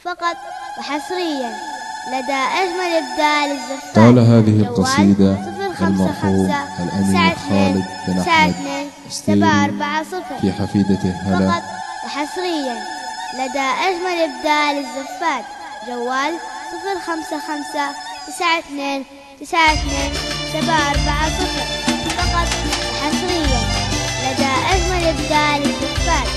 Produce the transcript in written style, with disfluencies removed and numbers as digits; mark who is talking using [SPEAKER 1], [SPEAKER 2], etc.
[SPEAKER 1] فقط وحصريا لدى أجمل إبدال الزفات.
[SPEAKER 2] قال هذه القصيدة المرحوم الأمير خالد بن أحمد الستيري في حفيدته هلا.
[SPEAKER 1] فقط وحصريا لدى أجمل إبدال الزفات. جوال 055-92-92-740. فقط وحصريا لدى أجمل إبدال الزفات.